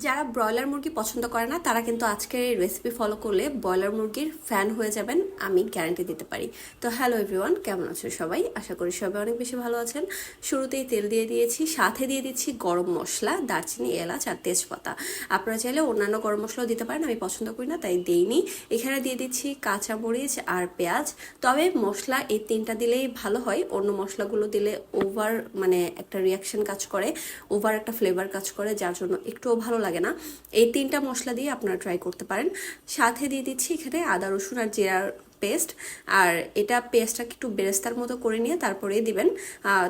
যারা ব্রয়লার মুরগি পছন্দ করে না তারা কিন্তু আজকের এই রেসিপি ফলো করলে ব্রয়লার মুরগির ফ্যান হয়ে যাবেন, আমি গ্যারান্টি দিতে পারি। তো হ্যালো এভরিওয়ান, কেমন আছো সবাই? আশা করি সবাই অনেক বেশি ভালো আছেন। শুরুতেই তেল দিয়ে দিয়েছি, সাথে দিয়ে দিচ্ছি গরম মশলা, দারচিনি, এলাচ আর তেজপাতা। আপনারা চাইলে অন্যান্য গরম মশলাও দিতে পারেন, আমি পছন্দ করি না তাই দেইনি। এখানে দিয়ে দিচ্ছি কাঁচামরিচ আর পেঁয়াজ। তবে মশলা এই তিনটা দিলেই ভালো হয়, অন্য মশলাগুলো দিলে ওভার মানে একটা রিয়াকশন কাজ করে, ওভার একটা ফ্লেভার কাজ করে, যার জন্য একটুও ভালো লাগে না। এই তিনটা মশলা দিয়ে আপনারা ট্রাই করতে পারেন। সাথে দিয়ে দিচ্ছি এখানে আদা রসুন আর জিরার পেস্ট। আর এটা পেস্টটাকে একটু বেরেস্তার মতো করে নিয়ে তারপরে দিবেন।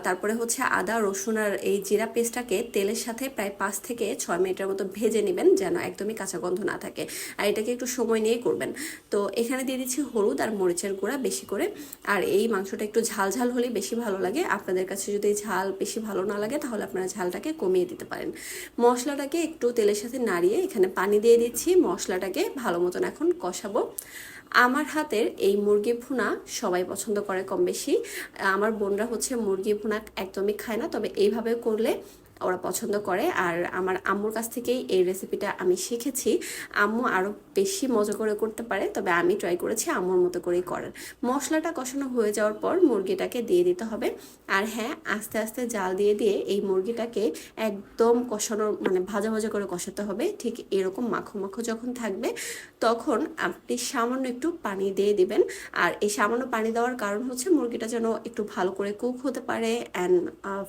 তারপরে হচ্ছে আদা রসুন আর এই জিরা পেস্টটাকে তেলের সাথে প্রায় 5 থেকে 6 মিনিটের মতো ভেজে নেবেন, যেন একদমই কাঁচা গন্ধ না থাকে। আর এটাকে একটু সময় নিয়েই করবেন। তো এখানে দিয়ে দিচ্ছি হলুদ আর মরিচের গুঁড়া বেশি করে। আর এই মাংসটা একটু ঝাল ঝাল হলেই বেশি ভালো লাগে। আপনাদের কাছে যদি ঝাল বেশি ভালো না লাগে তাহলে আপনারা ঝালটাকে কমিয়ে দিতে পারেন। মশলাটাকে একটু তেলের সাথে নাড়িয়ে এখানে পানি দিয়ে দিচ্ছি। মশলাটাকে ভালো মতন এখন কষাবো। আমার হাতের এই মুরগি ভুনা সবাই পছন্দ করে কম বেশি। আমার বোনরা হচ্ছে মুরগি ভুনা একদমই খায় না, তবে এইভাবে করলে ওরা পছন্দ করে। আর আমার আম্মুর কাছ থেকেই এই রেসিপিটা আমি শিখেছি। আম্মু আরও বেশি মজা করে করতে পারে, তবে আমি ট্রাই করেছি আম্মুর মতো করেই করার। মশলাটা কষানো হয়ে যাওয়ার পর মুরগিটাকে দিয়ে দিতে হবে। আর হ্যাঁ, আস্তে আস্তে জাল দিয়ে দিয়ে এই মুরগিটাকে একদম কষানো মানে ভাজা ভাজা করে কষাতে হবে। ঠিক এরকম মাখো মাখো যখন থাকবে তখন আপনি সামান্য একটু পানি দিয়ে দিবেন। আর এই সামান্য পানি দেওয়ার কারণ হচ্ছে মুরগিটা যেন একটু ভালো করে কুক হতে পারে, অ্যান্ড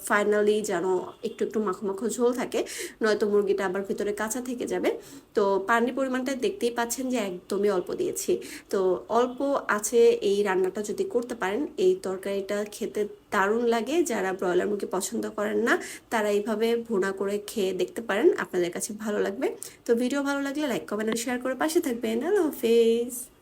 ফাইনালি যেন একটু একটু মাখো মাখো ঝোল থাকে, নয়তো মুরগিটা আবার ভিতরে কাঁচা থেকে যাবে। তো পানির পরিমাণটা দেখতেই পাচ্ছেন যে একদমই অল্প দিয়েছি। তো অল্প আছে এই রান্নাটা যদি করতে পারেন, এই তরকারিটা খেতে দারুণ লাগে। যারা ব্রয়লার মুরগি পছন্দ করেন না তারা এইভাবে ভুনা করে খেয়ে দেখতে পারেন, আপনাদের কাছে ভালো লাগবে। তো ভিডিও ভালো লাগলে লাইক কমেন্ট আর শেয়ার করে পাশে থাকবেন। আল্লাহ হাফেজ।